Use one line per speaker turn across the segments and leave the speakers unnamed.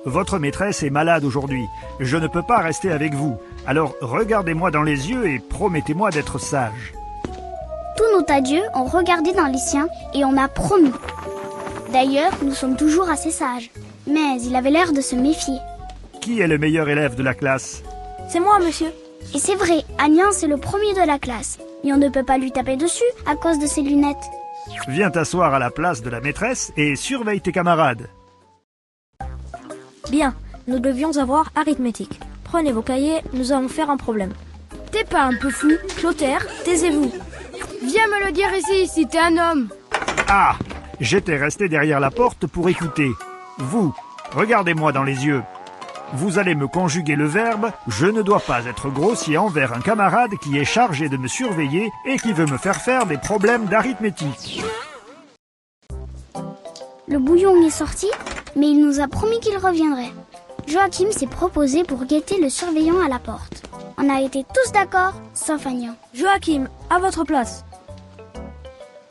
Votre maîtresse est malade aujourd'hui. Je ne peux pas rester avec vous. Alors regardez-moi dans les yeux et promettez-moi d'être sage.
Tous nos adieux ont regardé dans les siens et on a promis. D'ailleurs, nous sommes toujours assez sages. Mais il avait l'air de se méfier.
Qui est le meilleur élève de la classe?
C'est moi, monsieur.
Et c'est vrai, Agnès est le premier de la classe. Et on ne peut pas lui taper dessus à cause de ses lunettes.
Viens t'asseoir à la place de la maîtresse et surveille tes camarades.
Bien, nous devions avoir arithmétique. Prenez vos cahiers, nous allons faire un problème.
T'es pas un peu fou?
Clotaire, taisez-vous.
Viens me le dire ici, si t'es un homme.
Ah! J'étais resté derrière la porte pour écouter. Vous, regardez-moi dans les yeux. Vous allez me conjuguer le verbe « Je ne dois pas être grossier envers un camarade qui est chargé de me surveiller et qui veut me faire des problèmes d'arithmétique. »
Le bouillon est sorti, mais il nous a promis qu'il reviendrait. Joachim s'est proposé pour guetter le surveillant à la porte. On a été tous d'accord, sauf Agnès.
Joachim, à votre place.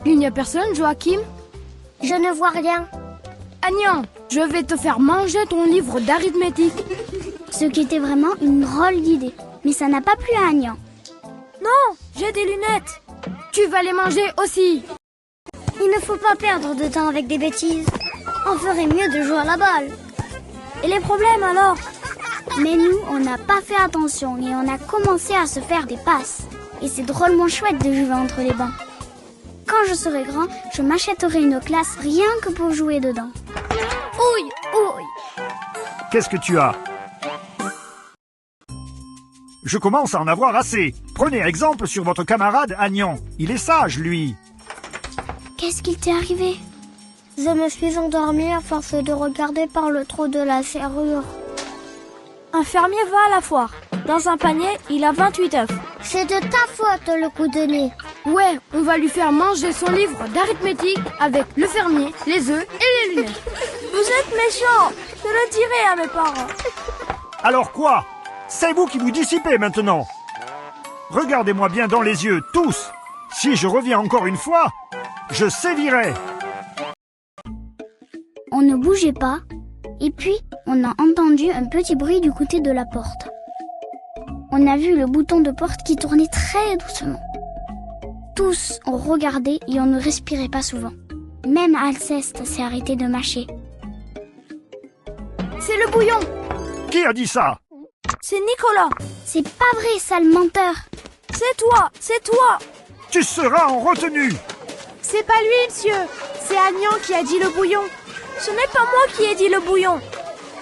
Il n'y a personne, Joachim?
Je ne vois rien.
Agnès, je vais te faire manger ton livre d'arithmétique.
Ce qui était vraiment une drôle d'idée. Mais ça n'a pas plu à Agnès.
Non, j'ai des lunettes.
Tu vas les manger aussi.
Il ne faut pas perdre de temps avec des bêtises. On ferait mieux de jouer à la balle.
Et les problèmes alors?
Mais nous, on n'a pas fait attention et on a commencé à se faire des passes. Et c'est drôlement chouette de jouer entre les bancs. Quand je serai grand, je m'achèterai une classe rien que pour jouer dedans. Ouille, ouille.
Qu'est-ce que tu as? Je commence à en avoir assez. Prenez exemple sur votre camarade Agnan. Il est sage, lui.
Qu'est-ce qu'il t'est arrivé? Je me suis endormie à force de regarder par le trou de la serrure.
Un fermier va à la foire. Dans un panier, il a 28 œufs.
C'est de ta faute le coup de nez.
Ouais, on va lui faire manger son livre d'arithmétique avec le fermier, les œufs et les lunettes.
Vous êtes méchants. Je le dirai à mes parents.
Alors quoi? C'est vous qui vous dissipez maintenant. Regardez-moi bien dans les yeux, tous. Si je reviens encore une fois, je sévirai.
On ne bougeait pas, et puis on a entendu un petit bruit du côté de la porte. On a vu le bouton de porte qui tournait très doucement. Tous ont regardé et on ne respirait pas souvent. Même Alceste s'est arrêté de mâcher.
C'est le bouillon.
Qui a dit ça?
C'est Nicolas.
C'est pas vrai, sale menteur.
C'est toi, c'est toi.
Tu seras en retenue.
C'est pas lui, monsieur. C'est Agnès qui a dit le bouillon.
Ce n'est pas moi qui ai dit le bouillon.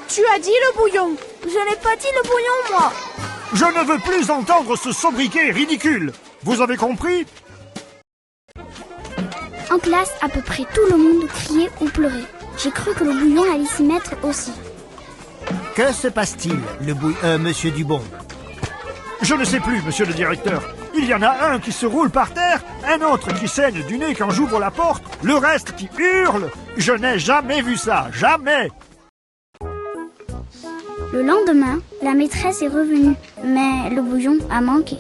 Tu as dit le bouillon.
Je n'ai pas dit le bouillon, moi.
Je ne veux plus entendre ce sobriquet ridicule. Vous avez compris?
En classe, à peu près tout le monde criait ou pleurait. J'ai cru que le bouillon allait s'y mettre aussi.
Que se passe-t-il, monsieur Dubon?
Je ne sais plus, monsieur le directeur. Il y en a un qui se roule par terre, un autre qui saigne du nez quand j'ouvre la porte, le reste qui hurle. Je n'ai jamais vu ça, jamais.
Le lendemain, la maîtresse est revenue, mais le bouillon a manqué.